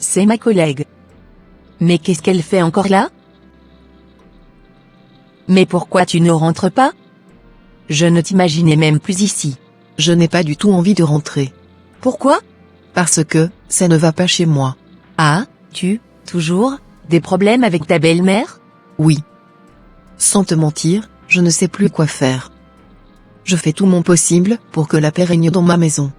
c'est ma collègue. Mais qu'est-ce qu'elle fait encore là? Mais pourquoi tu ne rentres pas? Je ne t'imaginais même plus ici. Je n'ai pas du tout envie de rentrer. Pourquoi? Parce que, ça ne va pas chez moi. Ah, toujours, des problèmes avec ta belle-mère? Oui. Sans te mentir, je ne sais plus quoi faire. Je fais tout mon possible pour que la paix règne dans ma maison.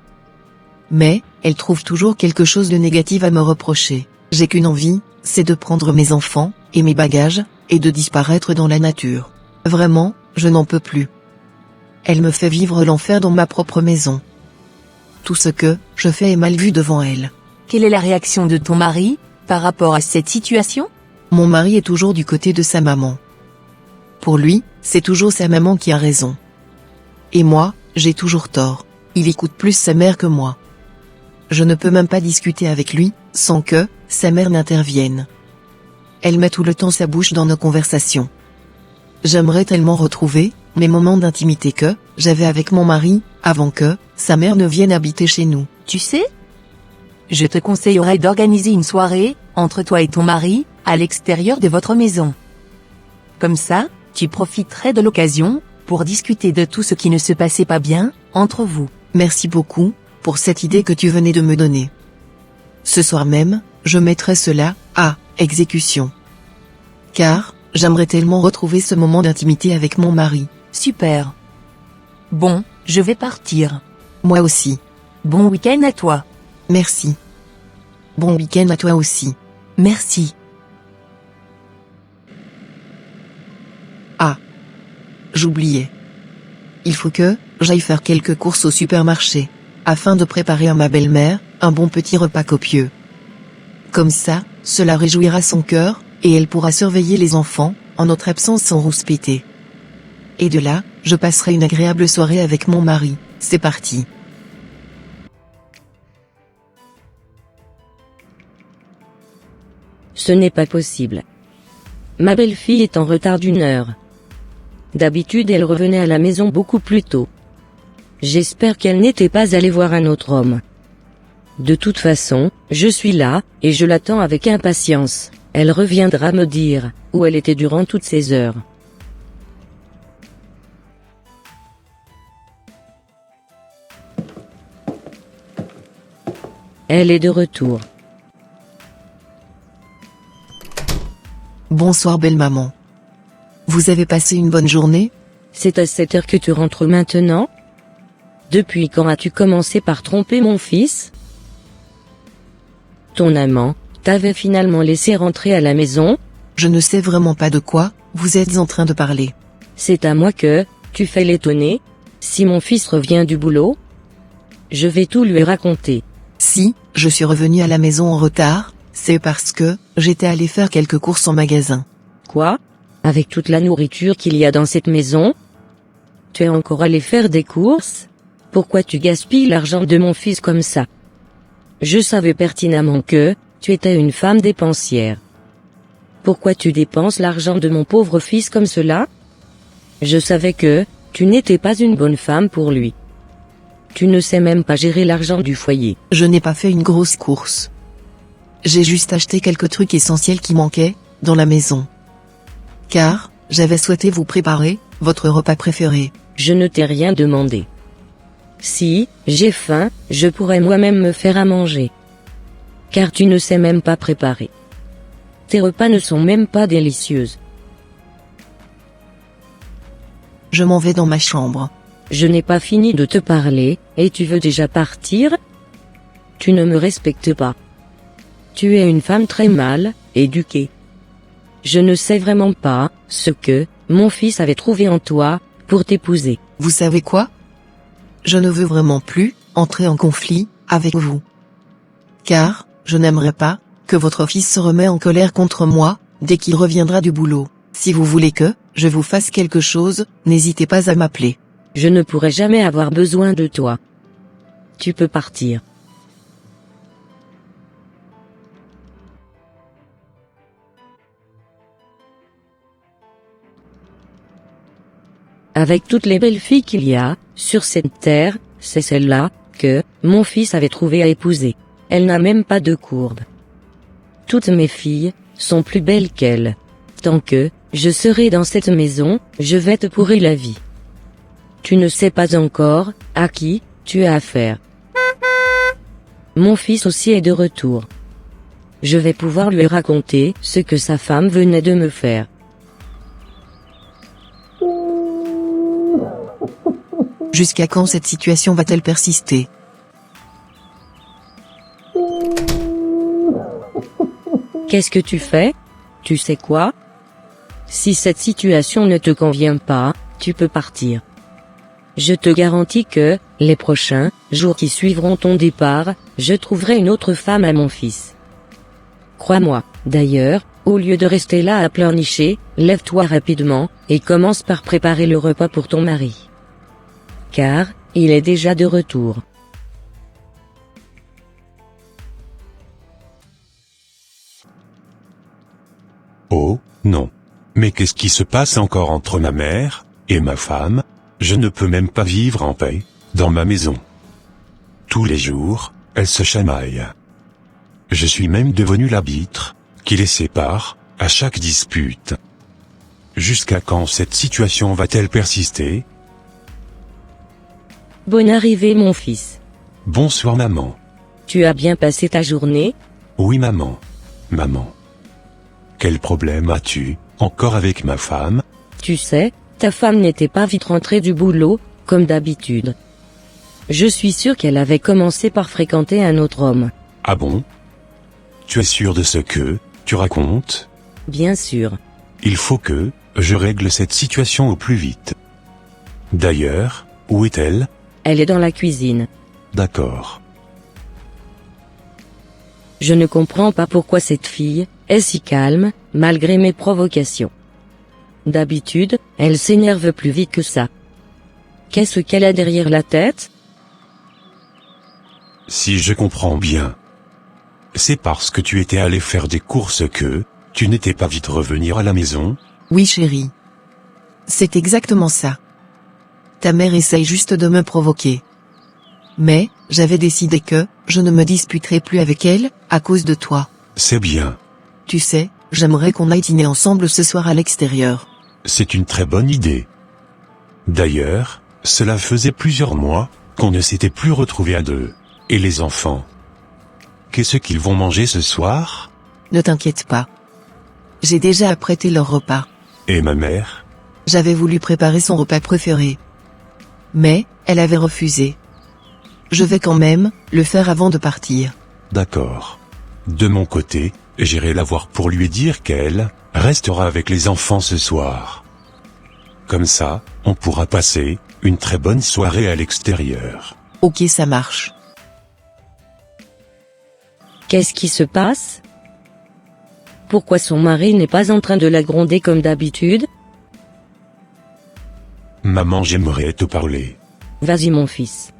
Mais, elle trouve toujours quelque chose de négatif à me reprocher. J'ai qu'une envie, c'est de prendre mes enfants, et mes bagages, et de disparaître dans la nature. Vraiment, je n'en peux plus. Elle me fait vivre l'enfer dans ma propre maison. Tout ce que je fais est mal vu devant elle. Quelle est la réaction de ton mari, par rapport à cette situation? Mon mari est toujours du côté de sa maman. Pour lui, c'est toujours sa maman qui a raison. Et moi, j'ai toujours tort. Il écoute plus sa mère que moi. Je ne peux même pas discuter avec lui, sans que sa mère n'intervienne. Elle met tout le temps sa bouche dans nos conversations. J'aimerais tellement retrouver mes moments d'intimité que j'avais avec mon mari, avant que sa mère ne vienne habiter chez nous. Tu sais? Je te conseillerais d'organiser une soirée, entre toi et ton mari, à l'extérieur de votre maison. Comme ça, tu profiterais de l'occasion, pour discuter de tout ce qui ne se passait pas bien, entre vous. Merci beaucoup, pour cette idée que tu venais de me donner. Ce soir même, je mettrai cela à exécution. Car, j'aimerais tellement retrouver ce moment d'intimité avec mon mari. Super. Bon, je vais partir. Moi aussi. Bon week-end à toi. Merci. Bon week-end à toi aussi. Merci. Ah. J'oubliais. Il faut que j'aille faire quelques courses au supermarché, afin de préparer à ma belle-mère un bon petit repas copieux. Comme ça, cela réjouira son cœur, et elle pourra surveiller les enfants, en notre absence sans rouspéter. Et de là, je passerai une agréable soirée avec mon mari. C'est parti. Ce n'est pas possible. Ma belle-fille est en retard d'1 heure. D'habitude elle revenait à la maison beaucoup plus tôt. J'espère qu'elle n'était pas allée voir un autre homme. De toute façon, je suis là, et je l'attends avec impatience. Elle reviendra me dire où elle était durant toutes ces heures. Elle est de retour. Bonsoir belle maman. Vous avez passé une bonne journée? C'est à 7 heures que tu rentres maintenant? Depuis quand as-tu commencé par tromper mon fils? Ton amant t'avait finalement laissé rentrer à la maison? Je ne sais vraiment pas de quoi vous êtes en train de parler. C'est à moi que tu fais l'étonner? Si mon fils revient du boulot, je vais tout lui raconter. Si je suis revenu à la maison en retard, c'est parce que j'étais allé faire quelques courses en magasin. Quoi? Avec toute la nourriture qu'il y a dans cette maison? Tu es encore allé faire des courses? Pourquoi tu gaspilles l'argent de mon fils comme ça? Je savais pertinemment que tu étais une femme dépensière. Pourquoi tu dépenses l'argent de mon pauvre fils comme cela? Je savais que tu n'étais pas une bonne femme pour lui. Tu ne sais même pas gérer l'argent du foyer. Je n'ai pas fait une grosse course. J'ai juste acheté quelques trucs essentiels qui manquaient dans la maison. Car j'avais souhaité vous préparer votre repas préféré. Je ne t'ai rien demandé. Si j'ai faim, je pourrais moi-même me faire à manger. Car tu ne sais même pas préparer. Tes repas ne sont même pas délicieuses. Je m'en vais dans ma chambre. Je n'ai pas fini de te parler, et tu veux déjà partir? Tu ne me respectes pas. Tu es une femme très mal éduquée. Je ne sais vraiment pas ce que mon fils avait trouvé en toi pour t'épouser. Vous savez quoi? Je ne veux vraiment plus entrer en conflit avec vous. Car je n'aimerais pas que votre fils se remette en colère contre moi dès qu'il reviendra du boulot. Si vous voulez que je vous fasse quelque chose, n'hésitez pas à m'appeler. Je ne pourrai jamais avoir besoin de toi. Tu peux partir. Avec toutes les belles filles qu'il y a sur cette terre, c'est celle-là que mon fils avait trouvé à épouser. Elle n'a même pas de courbe. Toutes mes filles sont plus belles qu'elle. Tant que je serai dans cette maison, je vais te pourrir la vie. Tu ne sais pas encore à qui tu as affaire. Mon fils aussi est de retour. Je vais pouvoir lui raconter ce que sa femme venait de me faire. Jusqu'à quand cette situation va-t-elle persister? Qu'est-ce que tu fais? Tu sais quoi? Si cette situation ne te convient pas, tu peux partir. Je te garantis que, les prochains jours qui suivront ton départ, je trouverai une autre femme à mon fils. Crois-moi. D'ailleurs, au lieu de rester là à pleurnicher, lève-toi rapidement, et commence par préparer le repas pour ton mari. Car, il est déjà de retour. Oh, non. Mais qu'est-ce qui se passe encore entre ma mère et ma femme? Je ne peux même pas vivre en paix, dans ma maison. Tous les jours, elles se chamaillent. Je suis même devenu l'arbitre, qui les sépare, à chaque dispute. Jusqu'à quand cette situation va-t-elle persister? Bonne arrivée mon fils. Bonsoir maman. Tu as bien passé ta journée? Oui maman. Maman. Quel problème as-tu, encore avec ma femme? Tu sais, ta femme n'était pas vite rentrée du boulot, comme d'habitude. Je suis sûr qu'elle avait commencé par fréquenter un autre homme. Ah bon? Tu es sûr de ce que tu racontes? Bien sûr. Il faut que je règle cette situation au plus vite. D'ailleurs, où est-elle? Elle est dans la cuisine. D'accord. Je ne comprends pas pourquoi cette fille est si calme, malgré mes provocations. D'habitude, elle s'énerve plus vite que ça. Qu'est-ce qu'elle a derrière la tête? Si je comprends bien, c'est parce que tu étais allé faire des courses que tu n'étais pas vite revenir à la maison? Oui chérie. C'est exactement ça. Ta mère essaye juste de me provoquer. Mais, j'avais décidé que je ne me disputerai plus avec elle, à cause de toi. C'est bien. Tu sais, j'aimerais qu'on aille dîner ensemble ce soir à l'extérieur. C'est une très bonne idée. D'ailleurs, cela faisait plusieurs mois qu'on ne s'était plus retrouvés à deux. Et les enfants? Qu'est-ce qu'ils vont manger ce soir? Ne t'inquiète pas. J'ai déjà apprêté leur repas. Et ma mère? J'avais voulu préparer son repas préféré. Mais, elle avait refusé. Je vais quand même le faire avant de partir. D'accord. De mon côté, j'irai la voir pour lui dire qu'elle restera avec les enfants ce soir. Comme ça, on pourra passer une très bonne soirée à l'extérieur. Ok, ça marche. Qu'est-ce qui se passe? Pourquoi son mari n'est pas en train de la gronder comme d'habitude? Maman, j'aimerais te parler. Vas-y mon fils.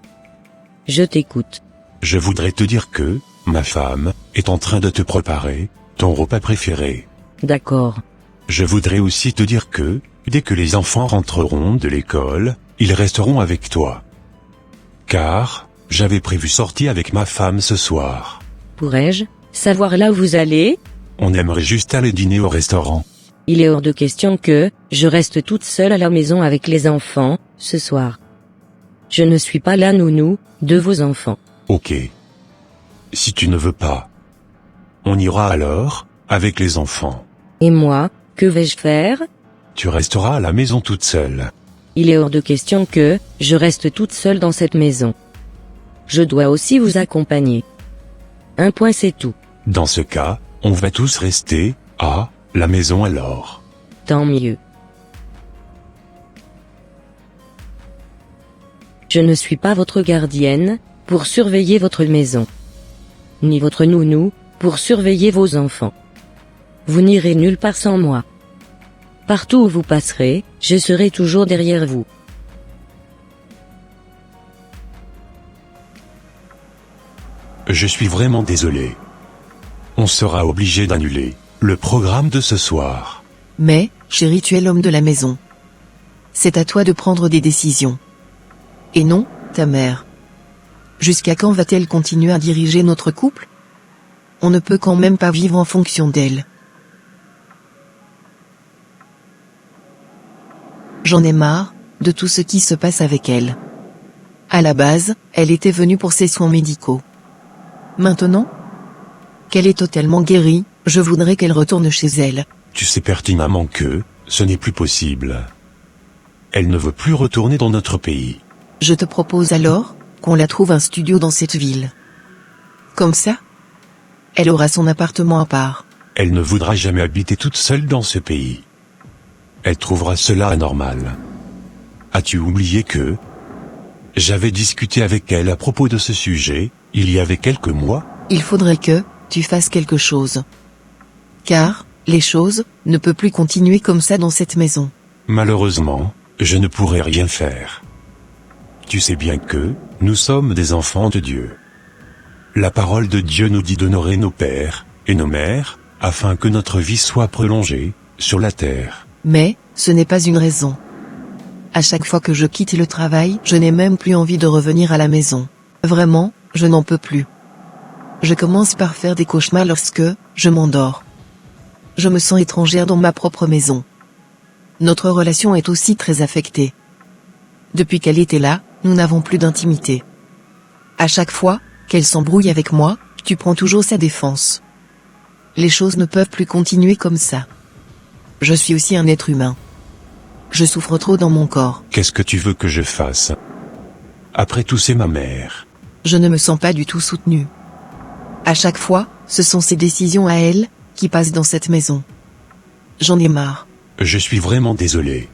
Je t'écoute. Je voudrais te dire que ma femme est en train de te préparer ton repas préféré. D'accord. Je voudrais aussi te dire que, dès que les enfants rentreront de l'école, ils resteront avec toi. Car, j'avais prévu sortir avec ma femme ce soir. Pourrais-je savoir là où vous allez? On aimerait juste aller dîner au restaurant. Il est hors de question que je reste toute seule à la maison avec les enfants, ce soir. Je ne suis pas la nounou de vos enfants. Ok. Si tu ne veux pas, on ira alors, avec les enfants. Et moi, que vais-je faire? Tu resteras à la maison toute seule. Il est hors de question que je reste toute seule dans cette maison. Je dois aussi vous accompagner. Un point c'est tout. Dans ce cas, on va tous rester à la maison alors. Tant mieux. Je ne suis pas votre gardienne, pour surveiller votre maison. Ni votre nounou, pour surveiller vos enfants. Vous n'irez nulle part sans moi. Partout où vous passerez, je serai toujours derrière vous. Je suis vraiment désolé. On sera obligé d'annuler le programme de ce soir. Mais, chérie, tu es l'homme de la maison. C'est à toi de prendre des décisions. Et non, ta mère. Jusqu'à quand va-t-elle continuer à diriger notre couple? on ne peut quand même pas vivre en fonction d'elle. J'en ai marre de tout ce qui se passe avec elle. À la base, elle était venue pour ses soins médicaux. Maintenant qu'elle est totalement guérie, je voudrais qu'elle retourne chez elle. Tu sais pertinemment que ce n'est plus possible. Elle ne veut plus retourner dans notre pays. Je te propose alors qu'on la trouve un studio dans cette ville. Comme ça, elle aura son appartement à part. Elle ne voudra jamais habiter toute seule dans ce pays. Elle trouvera cela anormal. As-tu oublié que j'avais discuté avec elle à propos de ce sujet, il y avait quelques mois? Il faudrait que tu fasses quelque chose. Car les choses ne peuvent plus continuer comme ça dans cette maison. Malheureusement, je ne pourrai rien faire. Tu sais bien que nous sommes des enfants de Dieu. La parole de Dieu nous dit d'honorer nos pères et nos mères, afin que notre vie soit prolongée sur la terre. Mais ce n'est pas une raison. À chaque fois que je quitte le travail, je n'ai même plus envie de revenir à la maison. Vraiment, je n'en peux plus. Je commence par faire des cauchemars lorsque je m'endors. Je me sens étrangère dans ma propre maison. Notre relation est aussi très affectée. Depuis qu'elle était là, nous n'avons plus d'intimité. À chaque fois qu'elle s'embrouille avec moi, tu prends toujours sa défense. Les choses ne peuvent plus continuer comme ça. Je suis aussi un être humain. Je souffre trop dans mon corps. Qu'est-ce que tu veux que je fasse? Après tout, c'est ma mère. Je ne me sens pas du tout soutenue. À chaque fois, ce sont ses décisions à elle qui passent dans cette maison. J'en ai marre. Je suis vraiment désolé.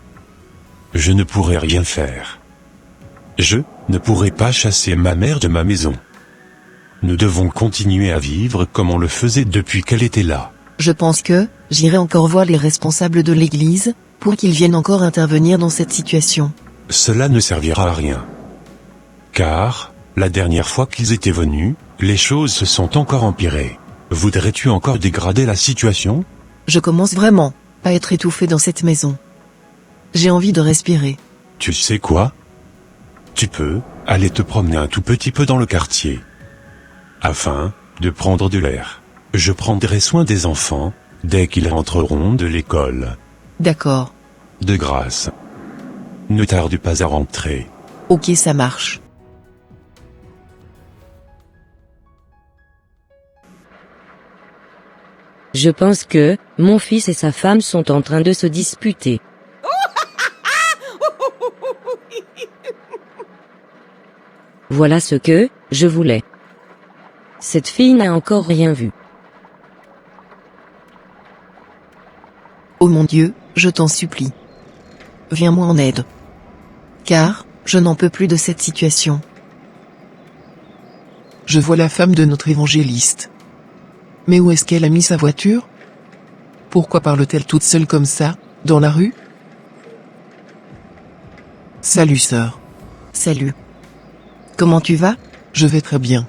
Je ne pourrai rien faire. Je ne pourrai pas chasser ma mère de ma maison. Nous devons continuer à vivre comme on le faisait depuis qu'elle était là. Je pense que j'irai encore voir les responsables de l'église pour qu'ils viennent encore intervenir dans cette situation. Cela ne servira à rien. Car, la dernière fois qu'ils étaient venus, les choses se sont encore empirées. Voudrais-tu encore dégrader la situation? Je commence vraiment à être étouffée dans cette maison. J'ai envie de respirer. Tu sais quoi? Tu peux aller te promener un tout petit peu dans le quartier. Afin de prendre de l'air. Je prendrai soin des enfants dès qu'ils rentreront de l'école. D'accord. De grâce. Ne tarde pas à rentrer. Ok, ça marche. Je pense que mon fils et sa femme sont en train de se disputer. Voilà ce que je voulais. Cette fille n'a encore rien vu. Oh mon Dieu, je t'en supplie. Viens-moi en aide. Car, je n'en peux plus de cette situation. Je vois la femme de notre évangéliste. Mais où est-ce qu'elle a mis sa voiture? Pourquoi parle-t-elle toute seule comme ça, dans la rue? Salut sœur. Salut. Comment tu vas? Je vais très bien.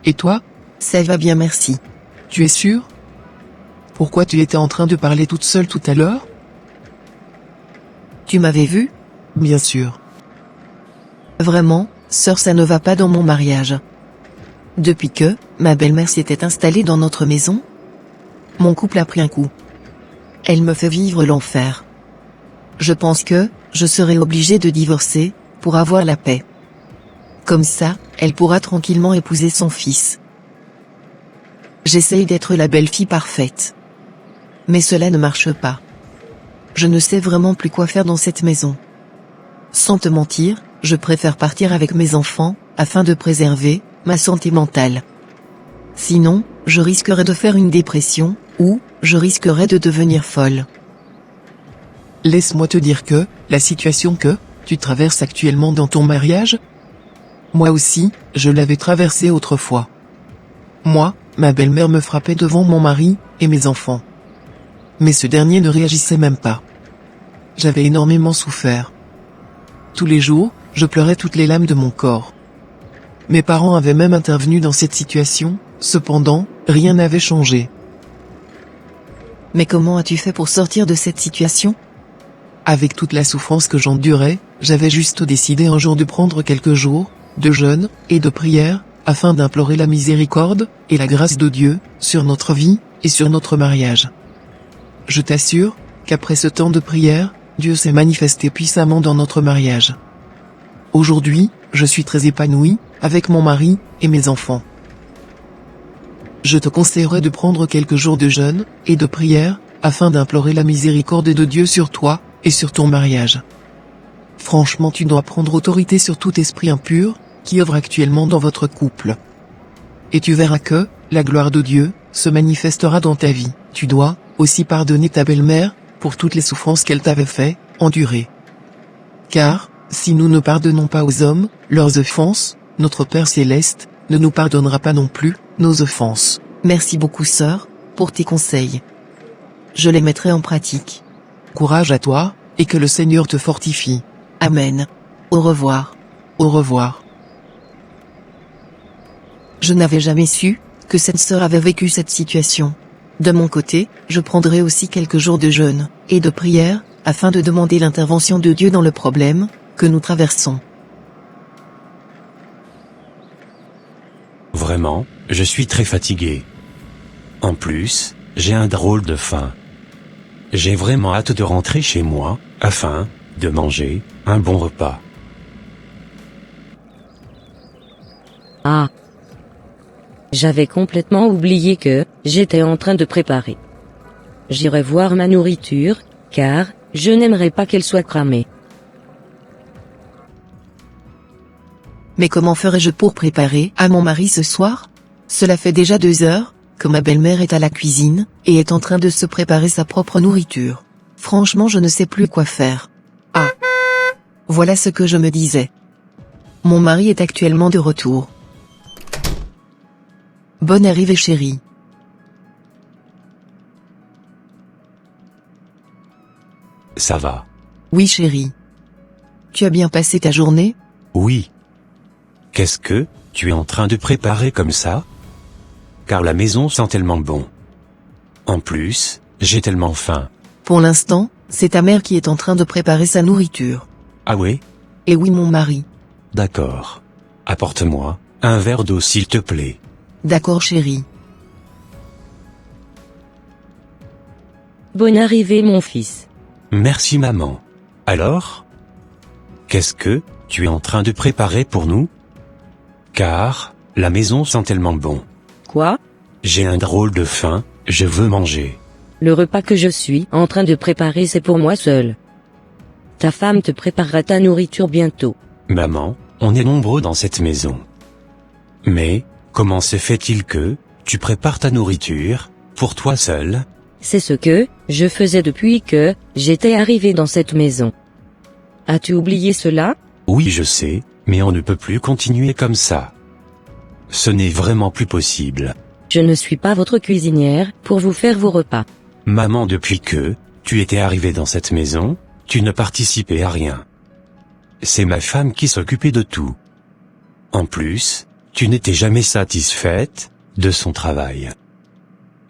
Et toi? Ça va bien, merci. Tu es sûre? Pourquoi tu étais en train de parler toute seule tout à l'heure? Tu m'avais vu? Bien sûr. Vraiment, sœur, ça ne va pas dans mon mariage. Depuis que ma belle-mère s'était installée dans notre maison, mon couple a pris un coup. Elle me fait vivre l'enfer. Je pense que je serai obligée de divorcer pour avoir la paix. Comme ça, elle pourra tranquillement épouser son fils. J'essaye d'être la belle-fille parfaite. Mais cela ne marche pas. Je ne sais vraiment plus quoi faire dans cette maison. Sans te mentir, je préfère partir avec mes enfants, afin de préserver ma santé mentale. Sinon, je risquerais de faire une dépression, ou je risquerais de devenir folle. Laisse-moi te dire que, la situation que tu traverses actuellement dans ton mariage, moi aussi, je l'avais traversée autrefois. Moi, ma belle-mère me frappait devant mon mari et mes enfants. Mais ce dernier ne réagissait même pas. J'avais énormément souffert. Tous les jours, je pleurais toutes les larmes de mon corps. Mes parents avaient même intervenu dans cette situation, cependant, rien n'avait changé. Mais comment as-tu fait pour sortir de cette situation? Avec toute la souffrance que j'endurais, j'avais juste décidé un jour de prendre quelques jours de jeûne et de prière, afin d'implorer la miséricorde et la grâce de Dieu sur notre vie et sur notre mariage. Je t'assure qu'après ce temps de prière, Dieu s'est manifesté puissamment dans notre mariage. Aujourd'hui, je suis très épanouie avec mon mari et mes enfants. Je te conseillerais de prendre quelques jours de jeûne et de prière afin d'implorer la miséricorde de Dieu sur toi et sur ton mariage. Franchement, tu dois prendre autorité sur tout esprit impur qui œuvre actuellement dans votre couple. Et tu verras que la gloire de Dieu se manifestera dans ta vie. Tu dois aussi pardonner ta belle-mère pour toutes les souffrances qu'elle t'avait fait endurer. Car, si nous ne pardonnons pas aux hommes leurs offenses, notre Père Céleste ne nous pardonnera pas non plus nos offenses. Merci beaucoup sœur, pour tes conseils. Je les mettrai en pratique. Courage à toi, et que le Seigneur te fortifie. Amen. Au revoir. Au revoir. Je n'avais jamais su que cette sœur avait vécu cette situation. De mon côté, je prendrai aussi quelques jours de jeûne et de prière afin de demander l'intervention de Dieu dans le problème que nous traversons. Vraiment, je suis très fatigué. En plus, j'ai un drôle de faim. J'ai vraiment hâte de rentrer chez moi, afin de manger un bon repas. Ah. J'avais complètement oublié que j'étais en train de préparer. J'irai voir ma nourriture, car je n'aimerais pas qu'elle soit cramée. Mais comment ferai-je pour préparer à mon mari ce soir? Cela fait déjà 2 heures que ma belle-mère est à la cuisine et est en train de se préparer sa propre nourriture. Franchement, je ne sais plus quoi faire. Ah. Voilà ce que je me disais. Mon mari est actuellement de retour. Bonne arrivée chérie. Ça va? Oui chérie. Tu as bien passé ta journée? Oui. Qu'est-ce que tu es en train de préparer comme ça? Car la maison sent tellement bon. En plus, j'ai tellement faim. Pour l'instant, c'est ta mère qui est en train de préparer sa nourriture. Ah ouais? Et oui mon mari. D'accord. Apporte-moi un verre d'eau s'il te plaît. D'accord chérie. Bonne arrivée mon fils. Merci maman. Alors? Qu'est-ce que tu es en train de préparer pour nous? Car la maison sent tellement bon. Quoi? J'ai un drôle de faim, je veux manger. Le repas que je suis en train de préparer c'est pour moi seul. Ta femme te préparera ta nourriture bientôt. Maman, on est nombreux dans cette maison. Mais, comment se fait-il que tu prépares ta nourriture pour toi seul? C'est ce que je faisais depuis que j'étais arrivé dans cette maison. As-tu oublié cela? Oui, je sais, mais on ne peut plus continuer comme ça. Ce n'est vraiment plus possible. Je ne suis pas votre cuisinière pour vous faire vos repas. Maman, depuis que tu étais arrivée dans cette maison, tu ne participais à rien. C'est ma femme qui s'occupait de tout. En plus, tu n'étais jamais satisfaite de son travail.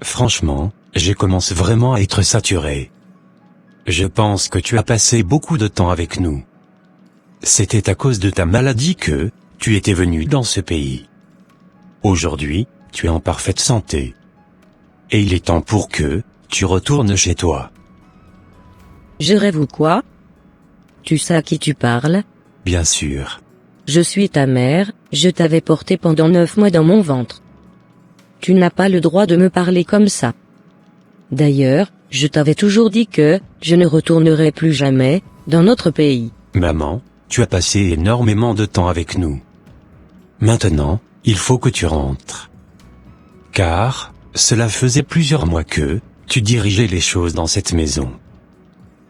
Franchement, je commence vraiment à être saturé. Je pense que tu as passé beaucoup de temps avec nous. C'était à cause de ta maladie que tu étais venu dans ce pays. Aujourd'hui, tu es en parfaite santé. Et il est temps pour que tu retournes chez toi. Je rêve ou quoi? Tu sais à qui tu parles? Bien sûr. Je suis ta mère, je t'avais porté pendant 9 mois dans mon ventre. Tu n'as pas le droit de me parler comme ça. D'ailleurs, je t'avais toujours dit que je ne retournerai plus jamais dans notre pays. Maman, tu as passé énormément de temps avec nous. Maintenant, il faut que tu rentres. Car, cela faisait plusieurs mois que tu dirigeais les choses dans cette maison.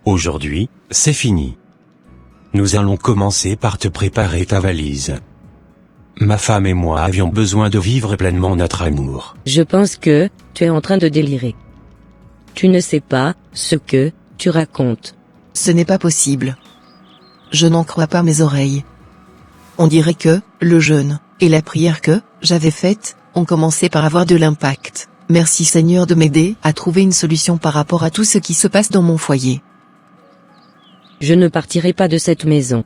Aujourd'hui, c'est fini. Nous allons commencer par te préparer ta valise. Ma femme et moi avions besoin de vivre pleinement notre amour. Je pense que tu es en train de délirer. Tu ne sais pas ce que tu racontes. Ce n'est pas possible. Je n'en crois pas mes oreilles. On dirait que le jeûne et la prière que j'avais faite ont commencé par avoir de l'impact. Merci Seigneur de m'aider à trouver une solution par rapport à tout ce qui se passe dans mon foyer. Je ne partirai pas de cette maison.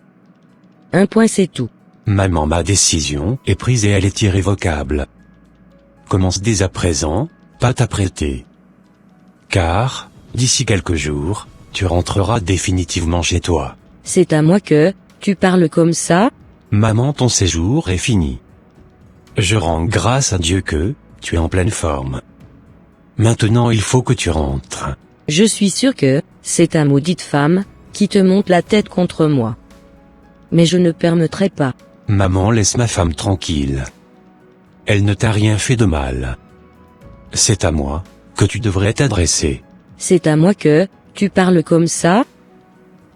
Un point c'est tout. Maman, ma décision est prise et elle est irrévocable. Commence dès à présent, pas t'apprêter. Car, d'ici quelques jours, tu rentreras définitivement chez toi. C'est à moi que, tu parles comme ça? Maman, ton séjour est fini. Je rends grâce à Dieu que, tu es en pleine forme. Maintenant il faut que tu rentres. Je suis sûr que, c'est ta maudite femme, qui te monte la tête contre moi. Mais je ne permettrai pas. Maman, laisse ma femme tranquille. Elle ne t'a rien fait de mal. C'est à moi, que tu devrais t'adresser. C'est à moi que, tu parles comme ça?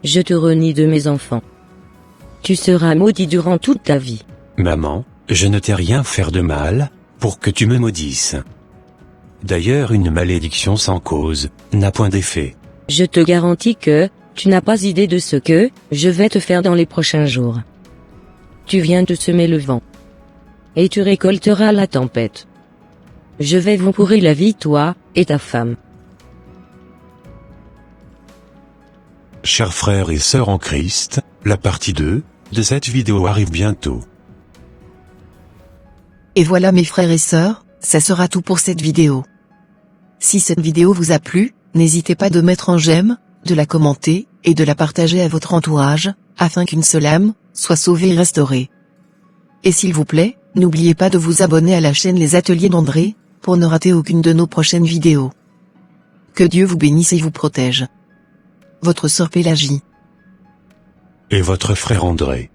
Je te renie de mes enfants. Tu seras maudit durant toute ta vie. Maman, je ne t'ai rien fait de mal, pour que tu me maudisses. D'ailleurs, une malédiction sans cause, n'a point d'effet. Je te garantis que, tu n'as pas idée de ce que, je vais te faire dans les prochains jours. Tu viens de semer le vent. Et tu récolteras la tempête. Je vais vous pourrir la vie, toi, et ta femme. Chers frères et sœurs en Christ, la partie 2 de cette vidéo arrive bientôt. Et voilà mes frères et sœurs, ça sera tout pour cette vidéo. Si cette vidéo vous a plu, n'hésitez pas de mettre un j'aime, de la commenter, et de la partager à votre entourage, afin qu'une seule âme soit sauvée et restaurée. Et s'il vous plaît, n'oubliez pas de vous abonner à la chaîne Les Ateliers d'André, pour ne rater aucune de nos prochaines vidéos. Que Dieu vous bénisse et vous protège. Votre sœur Pélagie. Et votre frère André.